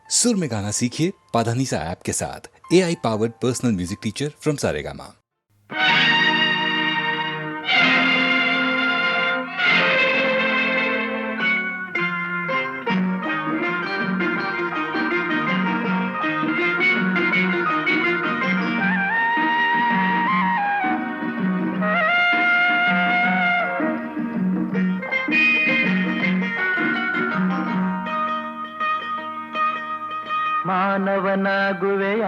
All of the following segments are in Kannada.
सुर में गाना सीखिए पाधानीसा ऐप के साथ। AI powered personal music teacher from Saregama. ಮಾನವನಾಗುವೆಯ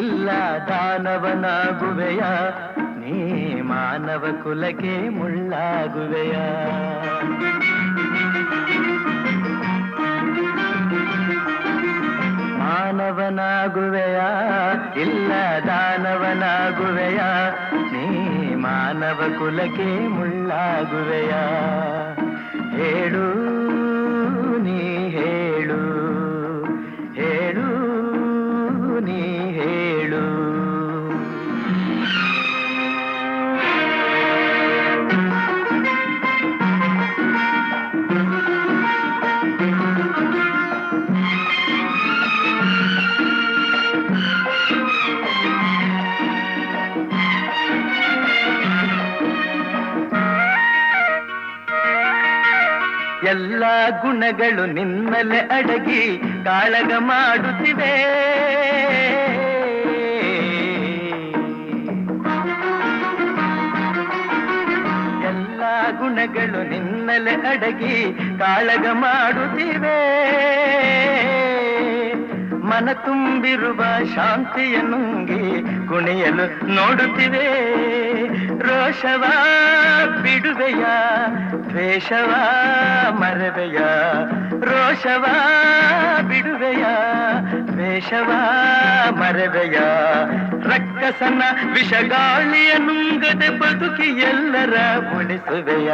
ಇಲ್ಲ ದಾನವನಾಗುವೆಯ ನೀ ಮಾನವ ಕುಲಕ್ಕೆ ಮುಳ್ಳಾಗುವೆಯ ಮಾನವನಾಗುವೆಯ ಇಲ್ಲ ದಾನವನಾಗುವೆಯ ನೀ ಮಾನವ ಕುಲಕ್ಕೆ ಮುಳ್ಳಾಗುವೆಯ ಹೇಳು ನೀ ಹೇಳು ಹೇಳು ನೀ ಹೇಳು ಎಲ್ಲ ಗುಣಗಳು ನಿನ್ನಲೆ ಅಡಗಿ ಕಾಳಗ ಮಾಡುತ್ತಿವೆ ಎಲ್ಲ ಗುಣಗಳು ನಿನ್ನಲೆ ಅಡಗಿ ಕಾಳಗ ಮಾಡುತ್ತಿವೆ ಮನ ತುಂಬಿರುವ ಶಾಂತಿಯ ನುಂಗಿ ಕುಣಿಯಲು ನೋಡುತ್ತಿವೆ ರೋಷವ ಬಿಡುವೆಯ ದ್ವೇಷವ ಮರವೆಯ ರೋಷವ ಬಿಡುವೆಯ ದ್ವೇಷವ ಮರವೆಯ ರಕ್ಕಸನ ವಿಷಗಾಳಿಯ ನುಂಗದೆ ಬದುಕಿ ಎಲ್ಲರ ಉಳಿಸುವೆಯ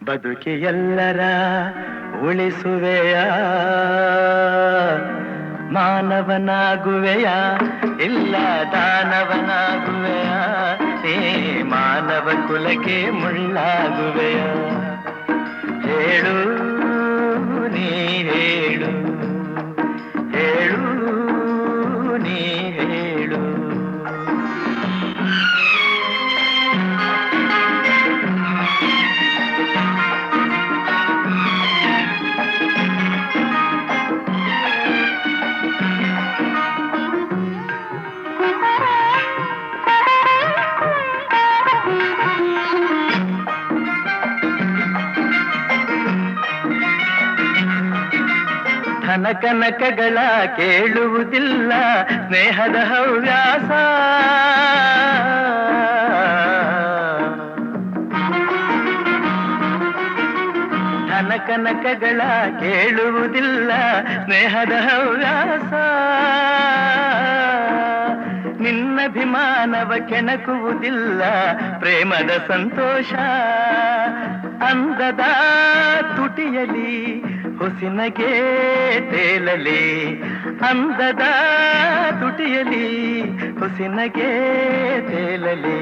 ಬದುಕಿ ಎಲ್ಲರ ಉಳಿಸುವೆಯ ಮಾನವನಾಗುವೆಯ ಇಲ್ಲ ದಾನವನಾಗುವೆಯ ನೀ ಮಾನವ ಕುಲಕ್ಕೆ ಮುಳ್ಳಾಗುವೆಯ ಹೇಳು ನೀ ಹೇಳು ಹೇಳು ನೀ ಹೇಳು ಕನಕಗಳ ಕೇಳುವುದಿಲ್ಲ ಸ್ನೇಹದ ಹವ್ಯಾಸ ಕನಕಗಳ ಕೇಳುವುದಿಲ್ಲ ಸ್ನೇಹದ ಹವ್ಯಾಸ ನಿನ್ನಭಿಮಾನವ ಕೆಣಕುವುದಿಲ್ಲ ಪ್ರೇಮದ ಸಂತೋಷ ಅಂದದ ತುಟಿಯಲಿ ಹುಸಿನಗೆ ತೇಲಲಿ ಅಂದದ ತುಟಿಯಲಿ ಹುಸಿನಗೆ ತೇಲಲಿ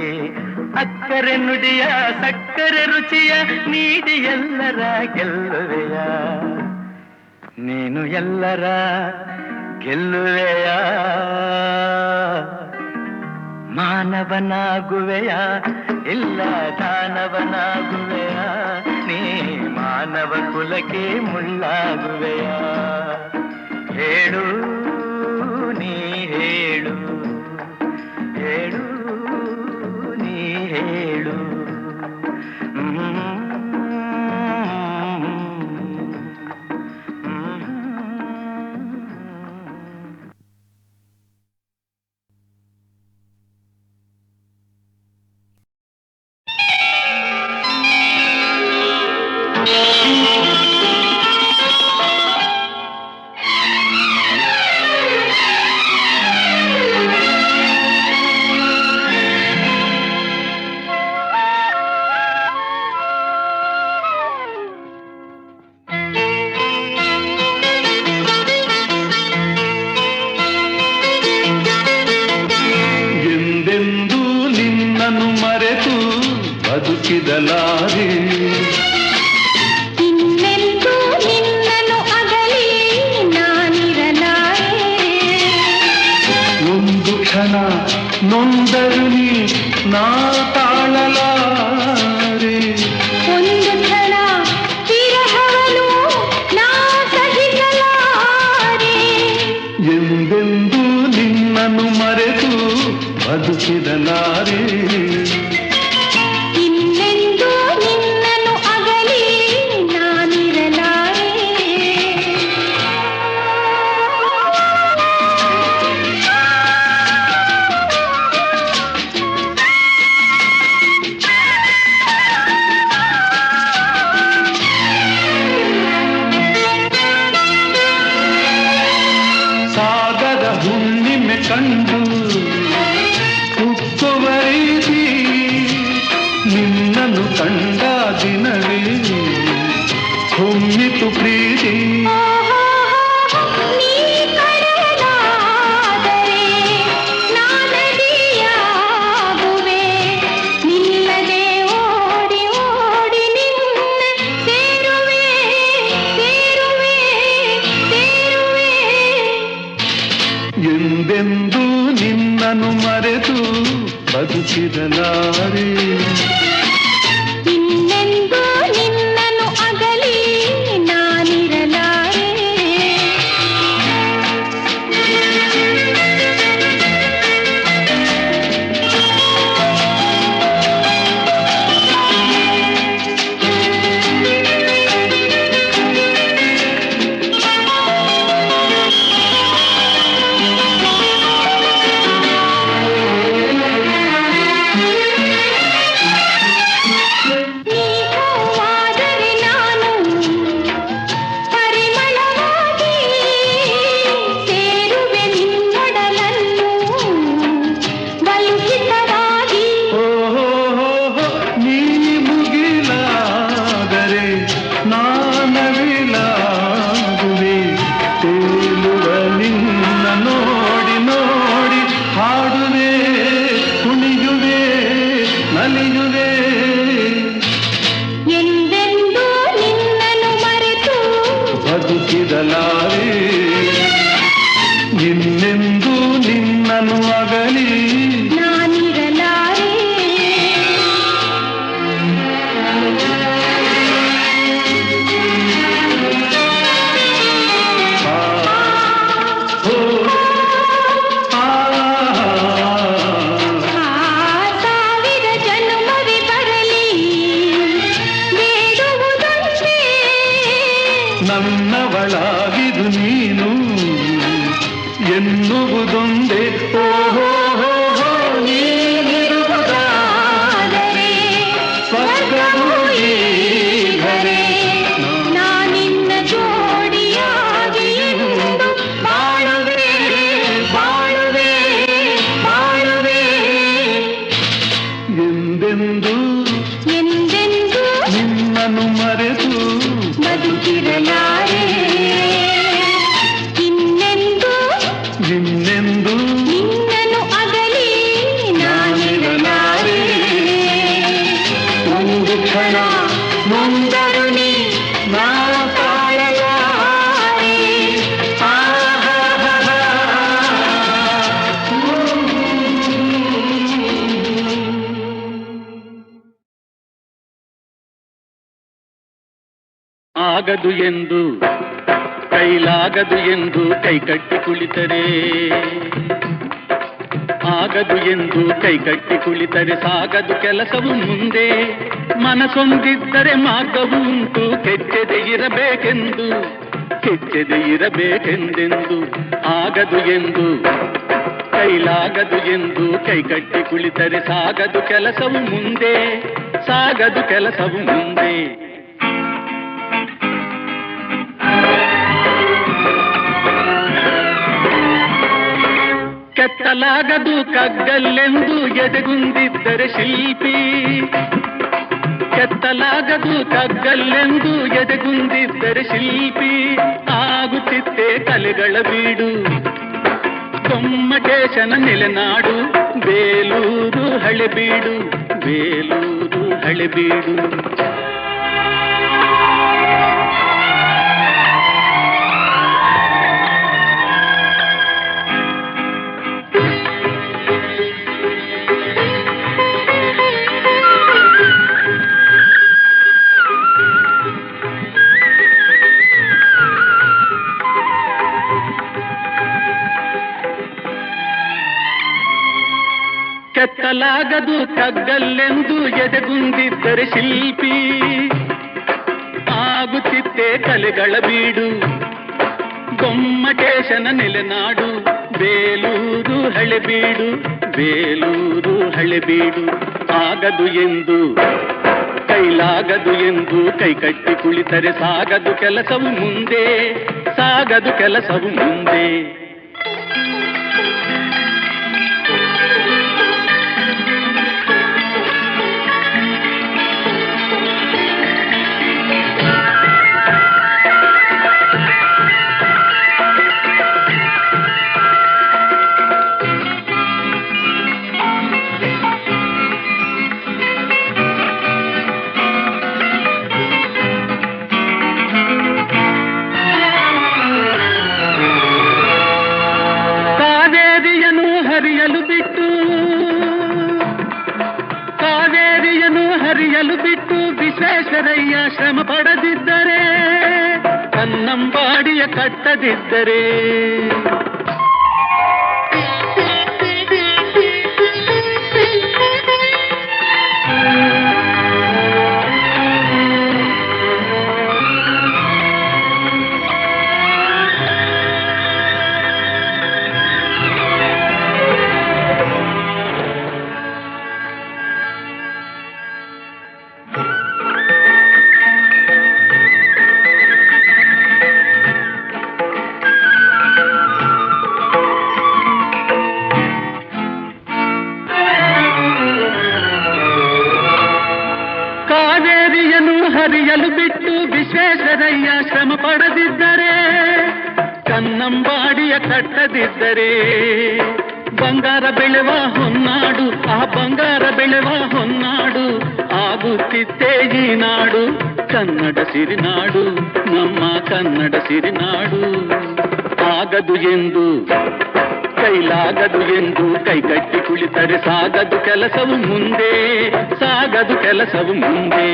ಅಕ್ಕರೆ ನುಡಿಯ ಸಕ್ಕರೆ ರುಚಿಯ ನೀಡಿ ಎಲ್ಲರ ಗೆಲ್ಲುವೆಯ ನೀನು ಎಲ್ಲರ ಗೆಲ್ಲುವೆಯ ಮಾನವನಾಗುವೆಯ ಇಲ್ಲ ದಾನವನಾಗುವೆಯ ನೀ ಮಾನವ ಕುಲಕ್ಕೆ ಮುಳ್ಳಾಗುವೆಯ ಹೇಳು ನೀ ಹೇಳು ಹೇಳು ನೀ ಹೇಳು ಇನ್ನೆಂದೂ ನಿನ್ನನ್ನು ಅಗಲಿ ನಾ ನೊಂದರು ನೀ ನಾ ತಾಳಲಾರೆ. ಒಂದು ಕ್ಷಣ ವಿರಹವನು ನಾ ಸಹಿಸಲಾರೆ. ಎಂದೆಂದೂ ನಿನ್ನನ್ನು ಮರೆತು ಬದುಕಿರಲಾರೆ. ಇನ್ನೆಂದೂ ನಿನ್ನನ್ನು ಅಗಲಿ ನಾನಿರಲಾರೆ. ಸಾಗರ ಹುಣ್ಣಿಮೆ ಕಂಡು ಉಕ್ಕುವ ರೀತಿ ನಿನ್ನನ್ನು ಕಂಡ ದಿನವೇ ಹೊಮ್ಮಿತು ಪ್ರೀತಿ. ನೀ ಕಡಲಾದರೆ ನಾ ನದಿಯಾಗುವೆ. ನಿಲ್ಲದೆ ಓಡಿ ಓಡಿ ನಿನ್ನ ಸೇರುವೆ ಸೇರುವೆ ಸೇರುವೆ. ಎಂದೆಂದೂ ನಿನ್ನನ್ನು ಮರೆತು ಬದುಕಿರಲಾರೆ. ಇನ್ನೆಂದೂ ನಿನ್ನನ್ನು ಅಗಲಿ ನಾನಿರಲಾರೆ. ನೀ ಹೂವಾದರೆ ನಾನು ಪರಿಮಳವಾಗಿ ಸೇರುವೆ ನಿನ್ನೊಡಲನ್ನು ಬಲುಹಿತವಾಗಿ. ನೀ ಮುಗಿಲಾದರೆ ನಾನವಿಲಾಗುವೆ. ತೇಲುವ ನಿನ್ನ ನೋಡಿ ನೋಡಿ ಹಾಡುವೆ ಕುಣಿಯುವೆ ನಲಿಯುವೆ. ಎಂದೆಂದೂ ನಿನ್ನನ್ನು ಮರೆತು ಬದುಕಿರಲಾರೆ. ಇನ್ನೆಂದೂ ನಿನ್ನನ್ನು ಅಗಲಿ ನಾನಿರಲಾರೆ. ಆ, ಓ, ಆ. ಆ ಸಾವಿರ ಜನ್ಮವೇ ಬರಲಿ ಬೇಡುವುದೊಂದೇ. ನನ್ನವಳಾಗಿದು ನೀನು ಎನ್ನುವುದೊಂದೇ. ಓಹೋ ನೀನಿರುವುದಾದರೆ ಸ್ವರ್ಗವೂ ಈಗಲೇ ನಾನಿನ್ನ ಜೋಡಿಯಾಗಿ ಎಂದು ಬಾಳುವೆ ಬಾಳುವೆ ಬಾಳುವೆ. ಎಂದೆಂದೂ ಎಂದೆಂದೂ ನಿನ್ನನ್ನು ಮರೆತು ಬದುಕಿರಲಾರೆ. ಇನ್ನೆಂದೂ ಇನ್ನೆಂದೂ ನಿನ್ನನ್ನು ಅಗಲಿ ನಾನಿರಲಾರೆ. ಒಂದು ಕ್ಷಣ ನೊಂದರು ನೀ ನಾ ತಾಳಲಾರೆ. ಆಗದು ಎಂದು ಕೈಲಾಗದು ಎಂದು ಕೈಕಟ್ಟಿ ಕುಳಿತರೆ, ಆಗದು ಎಂದು ಕೈಕಟ್ಟಿ ಕುಳಿತರೆ ಸಾಗದು ಕೆಲಸವು ಮುಂದೆ. ಮನಸೊಂದಿದ್ದರೆ ಮಾರ್ಗವು ಉಂಟು, ಕೆಚ್ಚದೆ ಇರಬೇಕೆಂದು ಕೆಚ್ಚದೆ ಇರಬೇಕೆಂದೆಂದು. ಆಗದು ಎಂದು ಕೈಲಾಗದು ಎಂದು ಕೈಕಟ್ಟಿ ಕುಳಿತರೆ ಸಾಗದು ಕೆಲಸವು ಮುಂದೆ, ಸಾಗದು ಕೆಲಸವು ಮುಂದೆ. ಕೆತ್ತಲಾಗದು ಕಗ್ಗಲ್ಲೆಂದು ಎದೆಗುಂದಿದ್ದರೆ ಶಿಲ್ಪಿ, ಕೆತ್ತಲಾಗದು ಕಗ್ಗಲ್ಲೆಂದು ಎದೆಗುಂದಿದ್ದರೆ ಶಿಲ್ಪಿ. ಆಗುತ್ತಿತ್ತೆ ಕಲೆಗಳ ಬೀಡು, ಗೊಮ್ಮಟೇಶನ ನೆಲೆನಾಡು, ಬೇಲೂರು ಹಳೆಬೀಡು, ಬೇಲೂರು ಹಳೆಬೀಡು. ಕೆತ್ತಲಾಗದು ಕಗ್ಗಲ್ಲೆಂದು ಎದೆಗುಂದಿದ್ದರೆ ಶಿಲ್ಪಿ ಆಗುತ್ತಿತ್ತೆ ಕಲೆಗಳ ಬೀಡು. ಗೊಮ್ಮಟೇಶನ ನೆಲೆನಾಡು ಬೇಲೂರು ಹಳೆಬೀಡು, ಬೇಲೂರು ಹಳೆಬೀಡು. ಆಗದು ಎಂದು ಕೈಲಾಗದು ಎಂದು ಕೈಕಟ್ಟಿ ಕುಳಿತರೆ ಸಾಗದು ಕೆಲಸವು ಮುಂದೆ, ಸಾಗದು ಕೆಲಸವು ಮುಂದೆ. ಹರಿಯಲು ಬಿಟ್ಟು ವಿಶ್ವೇಶ್ವರಯ್ಯ ಶ್ರಮ ಪಡದಿದ್ದರೆ, ಕನ್ನಂಬಾಡಿಯ ಕಟ್ಟದಿದ್ದರೆ, ಹರಿಯಲು ಬಿಟ್ಟು ವಿಶ್ವೇಶ್ವರಯ್ಯ ಶ್ರಮ ಪಡದಿದ್ದರೆ, ಕನ್ನಂಬಾಡಿಯ ಕಟ್ಟದಿದ್ದರೆ, ಬಂಗಾರ ಬೆಳೆವ ಹೊನ್ನಾಡು, ಆ ಬಂಗಾರ ಬೆಳೆವ ಹೊನ್ನಾಡು ಆಗುತ್ತಿತ್ತೇ ಈ ನಾಡು. ಕನ್ನಡ ಸಿರಿನಾಡು, ನಮ್ಮ ಕನ್ನಡ ಸಿರಿನಾಡು. ಆಗದು ಎಂದು ಕೈಲಾಗದು ಎಂದು ಕೈಕಟ್ಟಿ ಕುಳಿತರೆ ಸಾಗದು ಕೆಲಸವು ಮುಂದೆ, ಸಾಗದು ಕೆಲಸವು ಮುಂದೆ.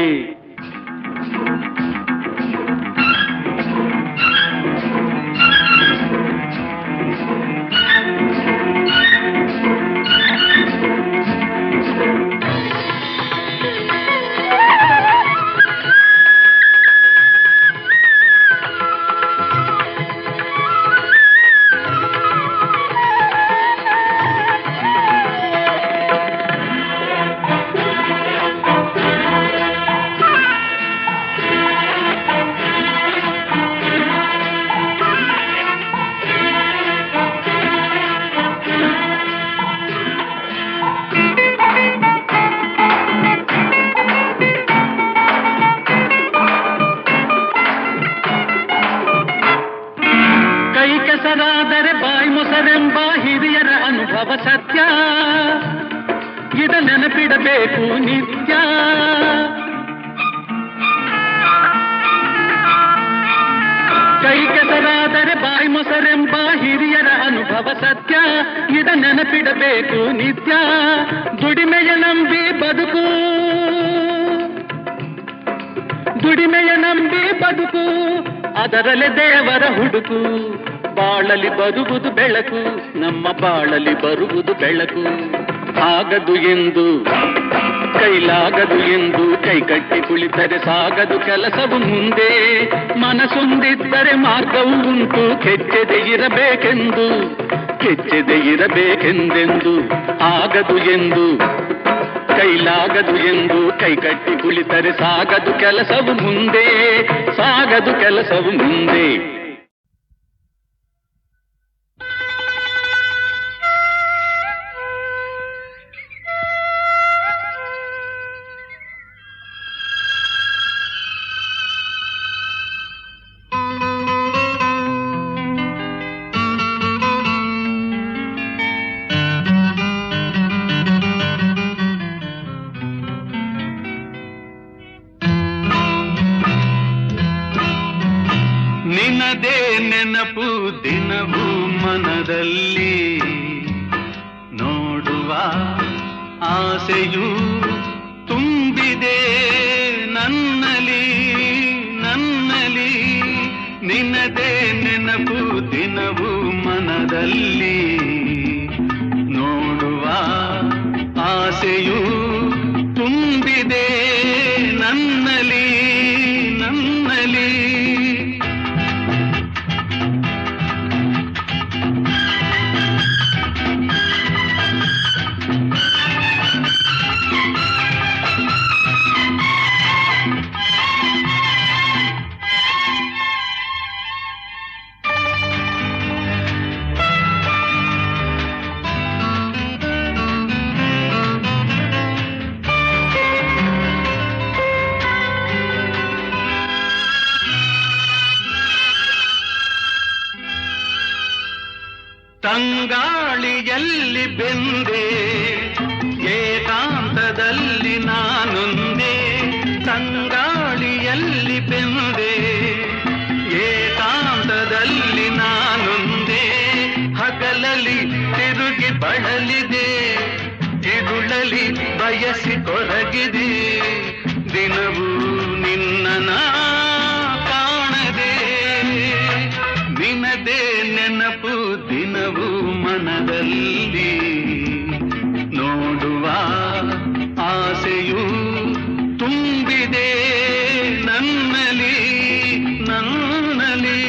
ಕೆಸರಾದರೆ ಬಾಯಿ ಮೊಸರೆಂಬ ಹಿರಿಯರ ಅನುಭವ ಸತ್ಯ, ಇದ ನೆನಪಿಡಬೇಕು ನಿತ್ಯ. ಕೈ ಕೆಸರಾದರೆ ಬಾಯಿ ಮೊಸರೆಂಬ ಹಿರಿಯರ ಅನುಭವ ಸತ್ಯ, ಇದ ನೆನಪಿಡಬೇಕು ನಿತ್ಯ. ದುಡಿಮೆಯ ನಂಬಿ ಬದುಕು, ದುಡಿಮೆಯ ನಂಬಿ ಬದುಕು, ಅದರಲ್ಲೇ ದೇವರ ಹುಡುಕು. ಬಾಳಲಿ ಬರುವುದು ಬೆಳಕು, ನಮ್ಮ ಬಾಳಲಿ ಬರುವುದು ಬೆಳಕು. ಆಗದು ಎಂದು ಕೈಲಾಗದು ಎಂದು ಕೈಕಟ್ಟಿ ಕುಳಿತರೆ ಸಾಗದು ಕೆಲಸವು ಮುಂದೆ. ಮನಸೊಂದಿದ್ದರೆ ಮಾರ್ಗವು ಉಂಟು, ಕೆಚ್ಚದೆ ಇರಬೇಕೆಂದು, ಕೆಚ್ಚದೆ ಇರಬೇಕೆಂದೆಂದು. ಆಗದು ಎಂದು ಕೈಲಾಗದು ಎಂದು ಕೈಕಟ್ಟಿ ಕುಳಿತರೆ ಸಾಗದು ಕೆಲಸವು ಮುಂದೆ, ಸಾಗದು ಕೆಲಸವು ಮುಂದೆ. ನಿನದೇ ನೆನಪು ದಿನವೂ ಮನದಲ್ಲಿ, ನೋಡುವ ಆಸೆಯೂ ತುಂಬಿದೆ ನನ್ನಲಿ ನನ್ನಲಿ. ನಿನದೇ ನೆನಪು ದಿನವೂ ಮನದಲ್ಲಿ, ನೋಡುವ ಆಸೆಯು ತುಂಬಿದೆ ನನ್ನಲಿ ನನ್ನಲಿ. ತಂಗಾಳಿಯಲ್ಲಿ ಬೆಂದೆ ಏಕಾಂತದಲ್ಲಿ ನಾನೊಂದೇ. ತಂಗಾಳಿಯಲ್ಲಿ ಬೆಂದೆ ಏಕಾಂತದಲ್ಲಿ ನಾನೊಂದೇ. ಹಗಲಲ್ಲಿ ತಿರುಗಿ ಬಳಲಿದೆ ಇರುಳಲಿ ಬಯಸಿ ಕೊರಗಿದೆ. ದಿನವೂ ನಿನ್ನ ಕಾಣದೆ ನಿನದೇ ನೆನಪು ದಿನವೂ ಮನದಲ್ಲಿ. ನೋಡುವ ಆಸೆಯು ತುಂಬಿದೆ ನನ್ನಲಿ ನನ್ನಲಿ.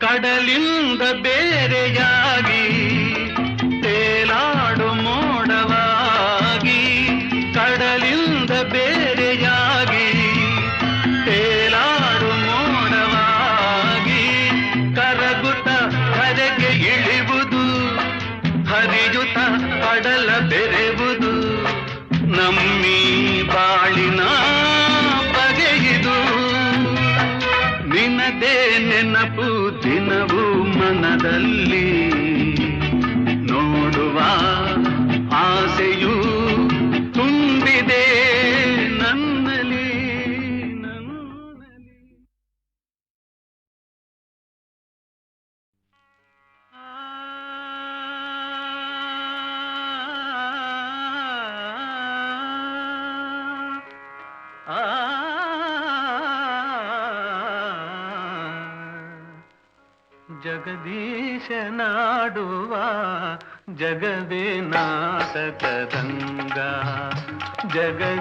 ಕಡಲಿಂದ ಬೇರೆಯಾಗಿ ತೇಲಾಡು ಮೋಡವಾಗಿ. ಕಡಲಿಂದ ಬೇರೆಯಾಗಿ ತೇಲಾಡು ಮೋಡವಾಗಿ. ಕರಗುತ್ತ ಕರೆಗೆ ಇಳಿವುದು ಹರಿಯುತ್ತ ಕಡಲ ಬೆರೆವುದು. ನಮ್ಮಿ ಬಾಳಿನ ಬಗೆಯಿದು ನಿನದೇ ನೆನಪು ದಿನವೂ ಮನದಲ್ಲಿ. ನೋಡುವ ಆಸೆಯು ತುಂಬಿದೆ ನನ್ನಲಿ ನನ್ನಲಿ. ಜಗದೀಶನಾಡುವ ಜಗವೇ ನಾಟಕದಂಗ. ಜಗದೀಶನಾಡುವ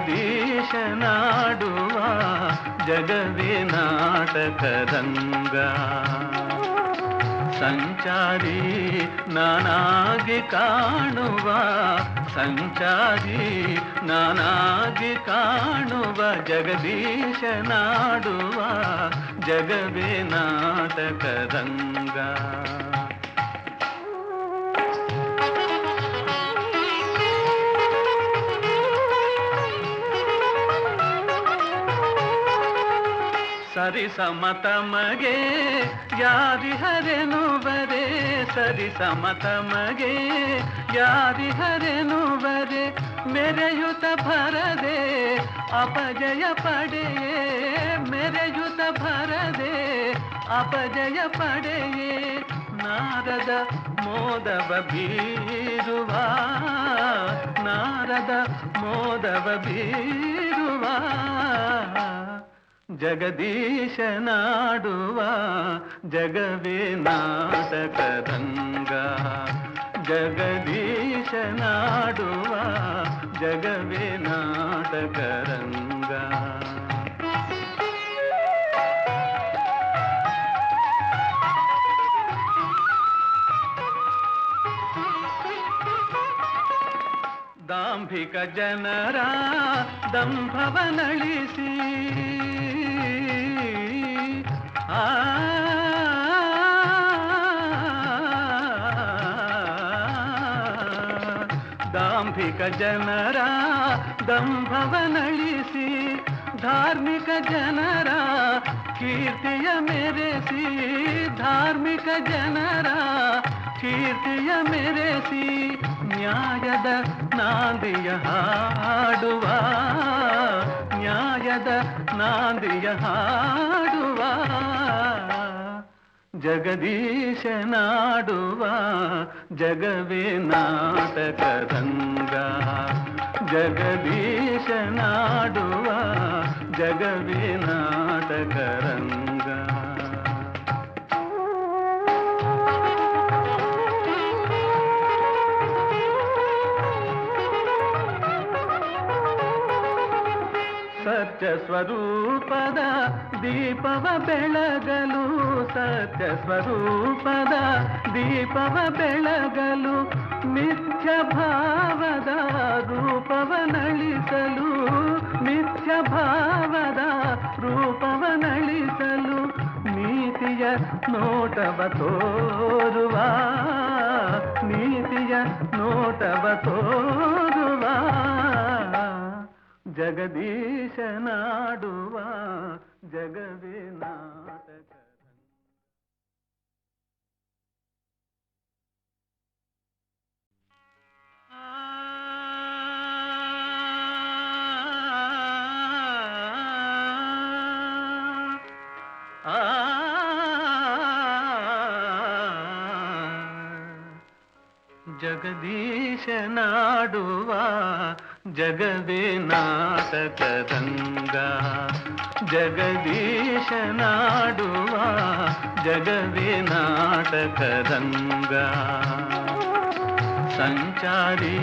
ಜಗವೇ ನಾಟಕದಂಗ. ಸಂಚಾರಿ ನಾನಾಗಿ ಕಾಣುವ ಸಂಚಾರಿ ನಾನಾಗಿ ಕಾಣುವ ಜಗದೀಶನಾಡುವ ಜಗವೇ ನಾಟಕದಂಗ. ಸರಿ ಸಮತಮಗೆ ಯಾರಿಹರೆನುವರೆ. ಸರಿ ಸಮತಮಗೆ ಯಾರಿಹರೆನುವರೆ. ಮೆರೆಯುತ ಭರದೆ ಅಪಜಯ ಪಡೆಯೇ. ಮೆರೆಯುತ ಭರದೆ ಅಪಜಯ ಪಡೆಯೇ. ನಾರದ ಮೋದವ ಬೀರುವ ನಾರದ ಮೋದವ ಬೀರುವ ಜಗದೀಶನಾಡುವ ಜಗವೇ ನಾಟಕದಂಗ. ಜಗದೀಶನಾಡುವ ಜಗವೇ ನಾಟಕರಂಗ. ದಾಂಭಿಕ ಜನರ ದಂಭವನಳಿಸಿ ದಾಂಭಿಕ ಜನರ ದಂಭವನಳಿಸಿ ಧಾರ್ಮಿಕ ಜನರ ಕೀರ್ತಿಯ ಮೆರೆಸಿ ಧಾರ್ಮಿಕ ಜನರ ಕೀರ್ತಿಯ ಮೆರೆಸಿ ನ್ಯಾಯದ ನಾಂದಿಯ ಹಾಡುವ ನ್ಯಾಯದ ನಾಂದಿಯ ಹಾಡುವ ಜಗದೀಶನಾಡುವ ಜಗವೇ ನಾಟಕರಂಗ ಜಗದೀಶನಾಡುವ ಜಗವೇ ನಾಟಕರಂಗ ಸತ್ಯ ಸ್ವರೂಪದ ದೀಪವ ಬೆಳಗಲು ಸತ್ಯ ಸ್ವರೂಪದ ದೀಪವ ಬೆಳಗಲು ಮಿಥ್ಯ ಭಾವದ ರೂಪವನಳಿಸಲು ಮಿಥ್ಯ ಭಾವದ ರೂಪವನಳಿಸಲು ನೀತಿಯ ನೋಟವ ತೋರುವ ನೀತಿಯ ನೋಟವ ತೋರುವ ಜಗದೀಶನಾಡುವ ಜಗವೇ ನಾಟಕ ಜಗದೀಶನಾಡುವ ಜಗವೇ ನಾಟಕರಂಗ ಜಗದೀಶನಾಡುವ ಜಗವೇ ನಾಟಕರಂಗ ಸಂಚಾರಿ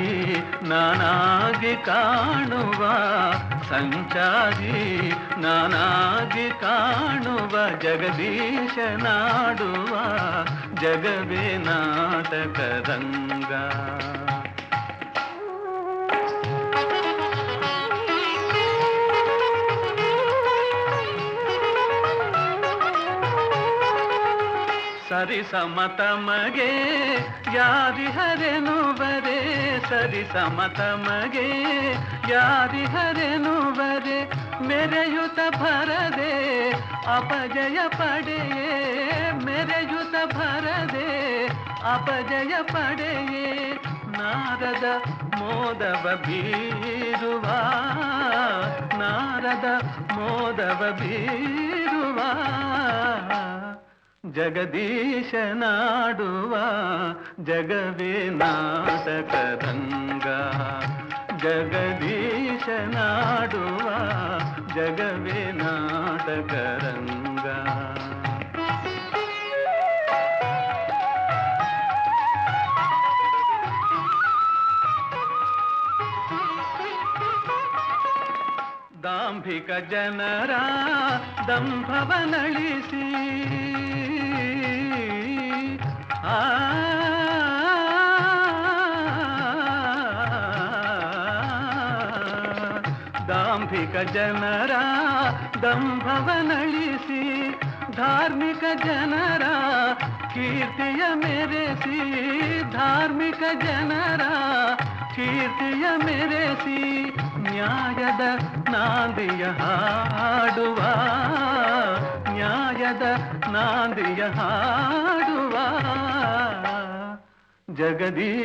ನಾನಾಗಿ ಕಾಣುವ ಸಂಚಾರಿ ನಾನಾಗಿ ಕಾಣುವ ಜಗದೀಶನಾಡುವ ಜಗವೇ ನಾಟಕರಂಗ ಸರಿಸಮತಮಗೆ ಯಾರಿಹರೆನುವರೆ ಸರಿಸಮತಮಗೆ ಯಾರಿಹರೆನುವರೆ ಮೆರೆಯುತ ಭರದೆ ಅಪಜಯ ಪಡೆಯೇ ಮೆರೆಯುತ ಭರದೆ ಅಪಜಯ ಪಡೆಯೇ ನಾರದ ಮೋದವ ಬೀರುವ ನಾರದ ಮೋದವ ಬೀರುವ ಜಗದೀಶನಾಡುವ ಜಗವೇ ನಾಟಕರಂಗ ಜಗದೀಶನಾಡುವ ಜಗವೇ ನಾಟಕರಂಗ ದಾಂಭಿಕ ಜನರ ದಂಭವನಳಿಸಿ ದಾಂಭಿಕ ಜನರ ದಂಭವನಳಿಸಿ ಧಾರ್ಮಿಕ ಜನರ ಕೀರ್ತಿಯ ಮೆರೆಸಿ ಧಾರ್ಮಿಕ ಜನರ ಕೀರ್ತಿಯ ಮೆರೆಸಿ ನ್ಯಾಯದ ನಾಂದಿಯ ಹಾಡುವ ನ್ಯಾಯದ ನಾಂದಿಯ ಹಾಡುವ ಜಗದೀಶನಾಡುವ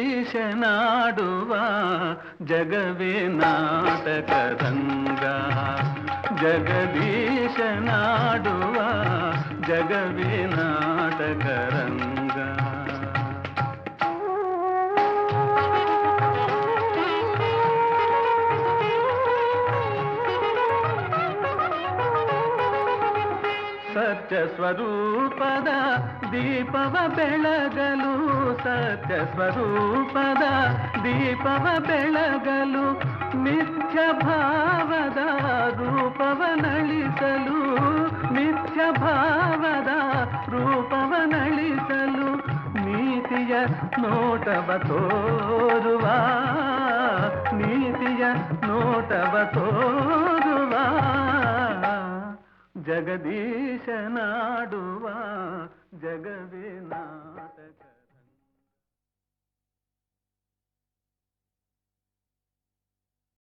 ಜಗವೇ ನಾಟಕರಂಗ ಜಗದೀಶನಾಡುವ ಜಗವೇ ನಾಟಕರಂಗ ಸತ್ಯ ಸ್ವರೂಪದ ದೀಪವ ಬೆಳಗಲು ಸತ್ಯ ಸ್ವರೂಪದ ದೀಪವ ಬೆಳಗಲು ಮಿಥ್ಯ ಭಾವದ ರೂಪವನಳಿಸಲು ಮಿಥ್ಯ ಭಾವದ ರೂಪವನಳಿಸಲು ನೀತಿಯ ನೋಟವ ತೋರುವ ನೀತಿಯ ನೋಟವ ತೋರುವ ಜಗದೀಶನಾಡುವ ಜಗವೇ